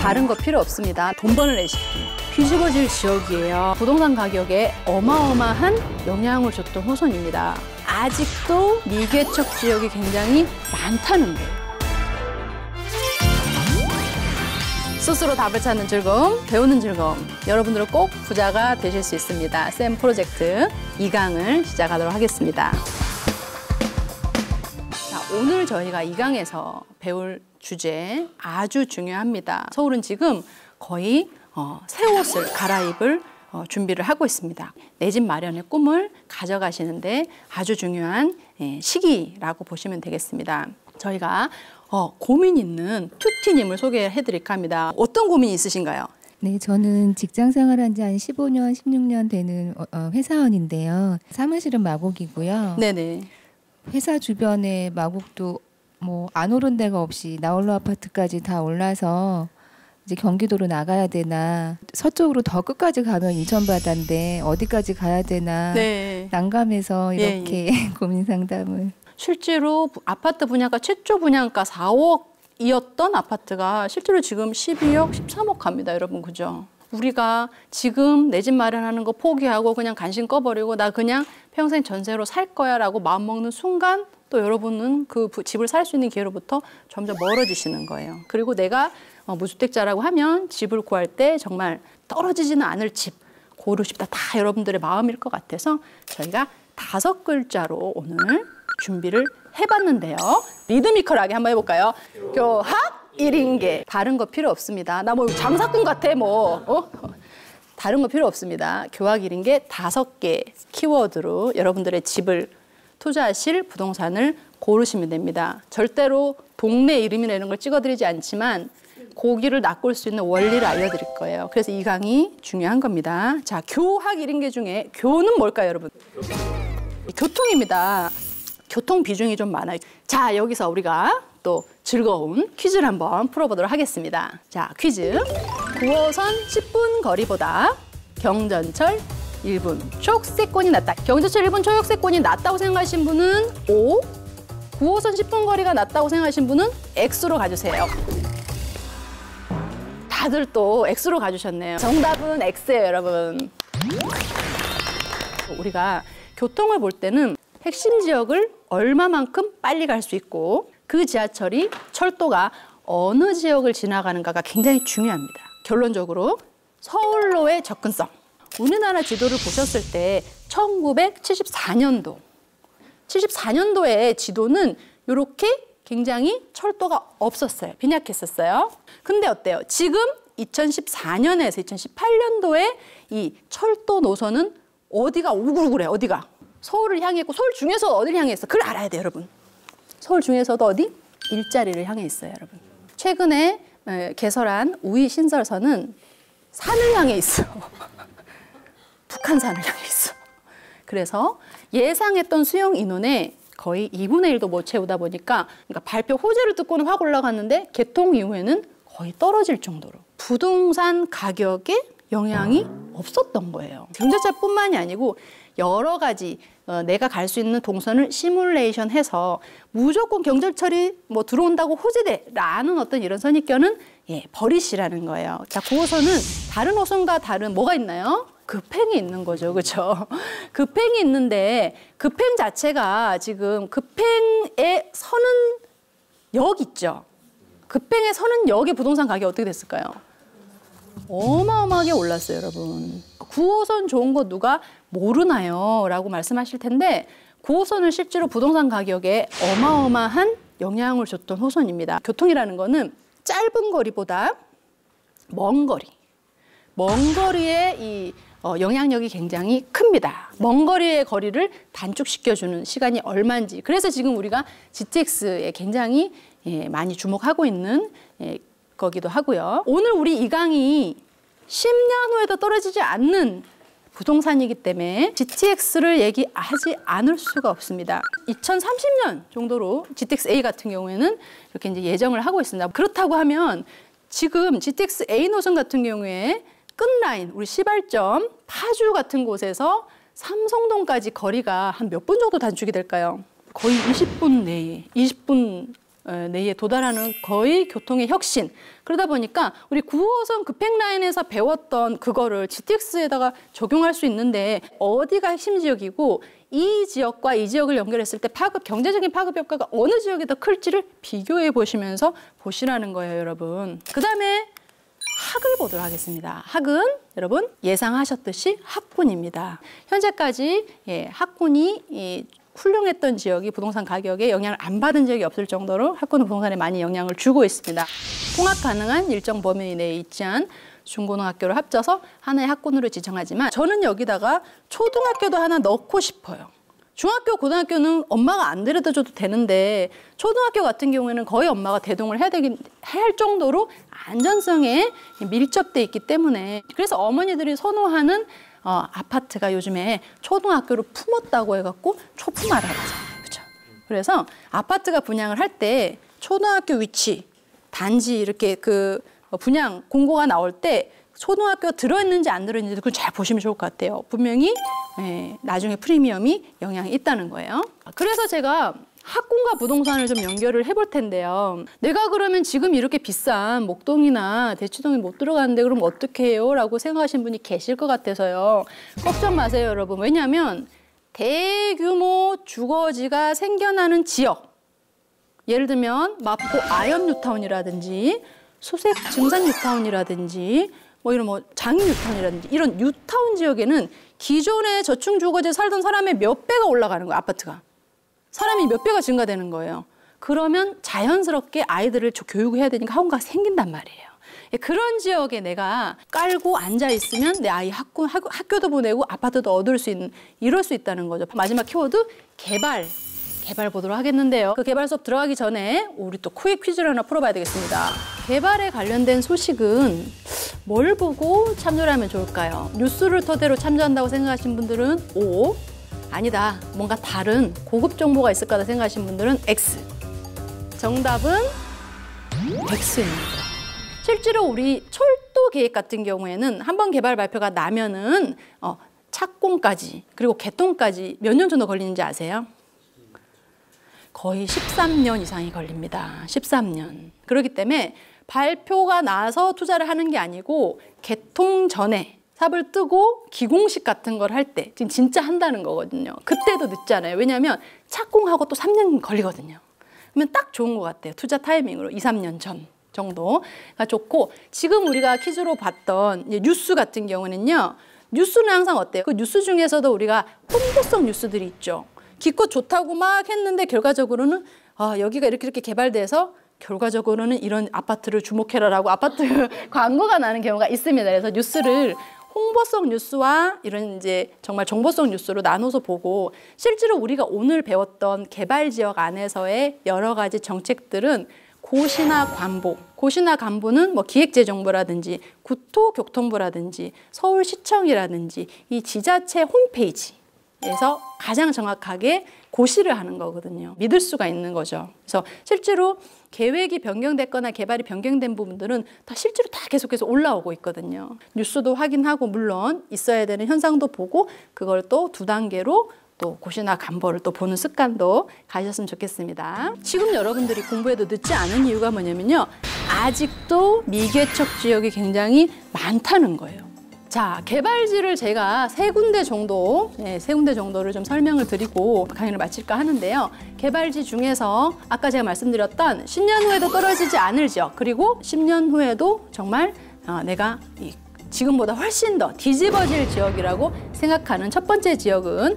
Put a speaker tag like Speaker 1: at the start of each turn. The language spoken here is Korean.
Speaker 1: 다른 거 필요 없습니다. 돈 버는 레시피. 뒤집어질 지역이에요. 부동산 가격에 어마어마한 영향을 줬던 호선입니다. 아직도 미개척 지역이 굉장히 많다는 거예요. 스스로 답을 찾는 즐거움, 배우는 즐거움. 여러분들은 꼭 부자가 되실 수 있습니다. 쌤 프로젝트 2강을 시작하도록 하겠습니다. 자, 오늘 저희가 2강에서 배울 주제 아주 중요합니다. 서울은 지금 거의 새 옷을 갈아입을 준비를 하고 있습니다. 내 집 마련의 꿈을 가져가시는데 아주 중요한 시기라고 보시면 되겠습니다. 저희가 고민 있는 튜티님을 소개해드릴까 합니다. 어떤 고민이 있으신가요?
Speaker 2: 네, 저는 직장 생활한 지 한 15년, 16년 되는 회사원인데요. 사무실은 마곡이고요.
Speaker 1: 네네.
Speaker 2: 회사 주변에 마곡도 뭐 안 오른 데가 없이 나홀로 아파트까지 다 올라서 이제 경기도로 나가야 되나, 서쪽으로 더 끝까지 가면 인천 바다인데 어디까지 가야 되나
Speaker 1: 네.
Speaker 2: 난감해서 이렇게 고민 상담을.
Speaker 1: 실제로 아파트 분양가 최초 분양가 4억이었던 아파트가 실제로 지금 12억, 13억 갑니다, 여러분. 그죠? 우리가 지금 내 집 마련하는 거 포기하고 그냥 간신 꺼버리고 나 그냥 평생 전세로 살 거야 라고 마음먹는 순간 또 여러분은 그 집을 살 수 있는 기회로부터 점점 멀어지시는 거예요. 그리고 내가 무주택자라고 하면 집을 구할 때 정말 떨어지지는 않을 집 고르고 싶다. 다 여러분들의 마음일 것 같아서 저희가 5글자로 오늘 준비를 해봤는데요. 리드미컬하게 한번 해볼까요? 교학 1인계. 다른 거 필요 없습니다. 나 뭐 장사꾼 같아 뭐. 다른 거 필요 없습니다. 교학 1인계 5개 키워드로 여러분들의 집을 투자하실 부동산을 고르시면 됩니다. 절대로 동네 이름이나 이런 걸 찍어드리지 않지만 고기를 낚을 수 있는 원리를 알려드릴 거예요. 그래서 이 강의 중요한 겁니다. 자, 교학 1인계 중에 교는 뭘까요, 여러분? 교통입니다. 교통 비중이 좀 많아요. 자, 여기서 우리가 또 즐거운 퀴즈를 한번 풀어보도록 하겠습니다. 자, 퀴즈. 9호선 10분 거리보다 경전철 1분 초역세권이 낫다. 경전철 1분 초역세권이 낫다고 생각하신 분은 O, 9호선 10분 거리가 낫다고 생각하신 분은 X로 가주세요. 다들 또 X로 가주셨네요. 정답은 X예요, 여러분. 우리가 교통을 볼 때는 핵심 지역을 얼마만큼 빨리 갈 수 있고 그 지하철이 철도가 어느 지역을 지나가는가가 굉장히 중요합니다. 결론적으로 서울로의 접근성. 우리나라 지도를 보셨을 때 1974년도의 지도는 이렇게 굉장히 철도가 없었어요. 빈약했었어요. 근데 어때요? 지금 2014년에서 2018년도에 이 철도 노선은 어디가 우글우글해, 어디가? 서울을 향해 있고 서울 중에서 어디를 향해 있어? 그걸 알아야 돼요, 여러분. 서울 중에서도 어디? 일자리를 향해 있어요, 여러분. 최근에 개설한 우이 신설선은 산을 향해 있어. 북한산을 향해 있어. 그래서 예상했던 수용 인원의 거의 2분의 1도 못 채우다 보니까 그러니까 발표 호재를 듣고는 확 올라갔는데 개통 이후에는 거의 떨어질 정도로 부동산 가격에 영향이 없었던 거예요. 경전철뿐만이 아니고 여러 가지 내가 갈 수 있는 동선을 시뮬레이션 해서 무조건 경전철이 뭐 들어온다고 호재돼라는 어떤 이런 선입견은 버리시라는 거예요. 자, 9호선은 다른 호선과 다른 뭐가 있나요? 급행이 있는 거죠. 그렇죠? 급행이 있는데 급행 자체가 지금 급행에 서는 역 있죠. 급행에 서는 역의 부동산 가격이 어떻게 됐을까요? 어마어마하게 올랐어요, 여러분. 9호선 좋은 거 누가 모르나요? 라고 말씀하실 텐데 9호선은 실제로 부동산 가격에 어마어마한 영향을 줬던 호선입니다. 교통이라는 거는 짧은 거리보다 먼 거리의 이 영향력이 굉장히 큽니다. 먼 거리의 거리를 단축시켜주는 시간이 얼마인지. 그래서 지금 우리가 GTX에 굉장히 많이 주목하고 있는 거기도 하고요. 오늘 우리 이 강의 10년 후에도 떨어지지 않는 부동산이기 때문에 GTX를 얘기하지 않을 수가 없습니다. 2030년 정도로 GTX A 같은 경우에는 이렇게 이제 예정을 하고 있습니다. 그렇다고 하면 지금 GTX A 노선 같은 경우에 끝라인, 우리 시발점, 파주 같은 곳에서 삼성동까지 거리가 한 몇 분 정도 단축이 될까요? 거의 20분 내에, 20분 내에 도달하는 거의 교통의 혁신. 그러다 보니까 우리 9호선 급행라인에서 배웠던 그거를 GTX에다가 적용할 수 있는데 어디가 핵심 지역이고 이 지역과 이 지역을 연결했을 때 경제적인 파급 효과가 어느 지역이 더 클지를 비교해 보시면서 보시라는 거예요, 여러분. 그다음에 학을 보도록 하겠습니다. 학은 여러분 예상하셨듯이 학군입니다. 현재까지 학군이 훌륭했던 지역이 부동산 가격에 영향을 안 받은 지역이 없을 정도로 학군은 부동산에 많이 영향을 주고 있습니다. 통합 가능한 일정 범위 내에 있지 않은 중고등학교를 합쳐서 하나의 학군으로 지정하지만 저는 여기다가 초등학교도 하나 넣고 싶어요. 중학교, 고등학교는 엄마가 안 데려다줘도 되는데 초등학교 같은 경우에는 거의 엄마가 대동을 해야 할 정도로 안전성에 밀접돼 있기 때문에 그래서 어머니들이 선호하는 아파트가 요즘에 초등학교를 품었다고 해갖고 초품화를 하잖아요. 그렇죠? 그래서 아파트가 분양을 할 때 초등학교 위치, 단지 이렇게 그 분양 공고가 나올 때 초등학교 들어있는지 안 들어있는지 그걸 잘 보시면 좋을 것 같아요. 분명히 나중에 프리미엄이 영향이 있다는 거예요. 그래서 제가 학군과 부동산을 좀 연결을 해볼 텐데요. 내가 그러면 지금 이렇게 비싼 목동이나 대치동에 못 들어가는데 그럼 어떻게 해요? 라고 생각하시는 분이 계실 것 같아서요. 걱정 마세요, 여러분. 왜냐하면 대규모 주거지가 생겨나는 지역, 예를 들면 마포 아현 뉴타운이라든지 수색 증산 뉴타운이라든지 이런 장인 뉴타운이라든지 이런 뉴타운 지역에는 기존의 저층 주거지에 살던 사람의 몇 배가 올라가는 거예요, 아파트가. 사람이 몇 배가 증가되는 거예요. 그러면 자연스럽게 아이들을 교육해야 되니까 학원가가 생긴단 말이에요. 그런 지역에 내가 깔고 앉아 있으면 내 아이 학교도 보내고 아파트도 얻을 수 있는, 이럴 수 있다는 거죠. 마지막 키워드 개발 보도록 하겠는데요. 그 개발 수업 들어가기 전에 우리 또 퀴즈를 하나 풀어봐야 되겠습니다. 개발에 관련된 소식은 뭘 보고 참조를 하면 좋을까요? 뉴스를 토대로 참조한다고 생각하시는 분들은 O, 아니다, 뭔가 다른 고급 정보가 있을 거다 생각하시는 분들은 X. 정답은 X입니다. 실제로 우리 철도 계획 같은 경우에는 한번 개발 발표가 나면은 착공까지 그리고 개통까지 몇 년 정도 걸리는지 아세요? 거의 13년 이상이 걸립니다. 13년. 그렇기 때문에 발표가 나서 투자를 하는 게 아니고 개통 전에 삽을 뜨고 기공식 같은 걸 할 때 지금 진짜 한다는 거거든요. 그때도 늦지 않아요. 왜냐하면 착공하고 또 3년 걸리거든요. 그러면 딱 좋은 것 같아요. 투자 타이밍으로 2, 3년 전 정도가 좋고, 지금 우리가 퀴즈로 봤던 뉴스 같은 경우는요. 뉴스는 항상 어때요? 그 뉴스 중에서도 우리가 홍보성 뉴스들이 있죠. 기껏 좋다고 막 했는데 결과적으로는 여기가 이렇게 개발돼서 결과적으로는 이런 아파트를 주목해라라고 아파트 광고가 나는 경우가 있습니다. 그래서 뉴스를 홍보성 뉴스와 이런 이제 정말 정보성 뉴스로 나눠서 보고, 실제로 우리가 오늘 배웠던 개발 지역 안에서의 여러 가지 정책들은 고시나 관보는 뭐 기획재정부라든지 국토교통부라든지 서울시청이라든지 이 지자체 홈페이지에서 가장 정확하게 고시를 하는 거거든요. 믿을 수가 있는 거죠. 그래서 실제로 계획이 변경됐거나 개발이 변경된 부분들은 다 실제로 다 계속해서 올라오고 있거든요. 뉴스도 확인하고 물론 있어야 되는 현상도 보고 그걸 또 두 단계로 또 고시나 간보를 또 보는 습관도 가셨으면 좋겠습니다. 지금 여러분들이 공부해도 늦지 않은 이유가 뭐냐면요. 아직도 미개척 지역이 굉장히 많다는 거예요. 자, 개발지를 제가 세 군데 정도를 좀 설명을 드리고 강의를 마칠까 하는데요. 개발지 중에서 아까 제가 말씀드렸던 10년 후에도 떨어지지 않을 지역, 그리고 10년 후에도 정말 내가 지금보다 훨씬 더 뒤집어질 지역이라고 생각하는 첫 번째 지역은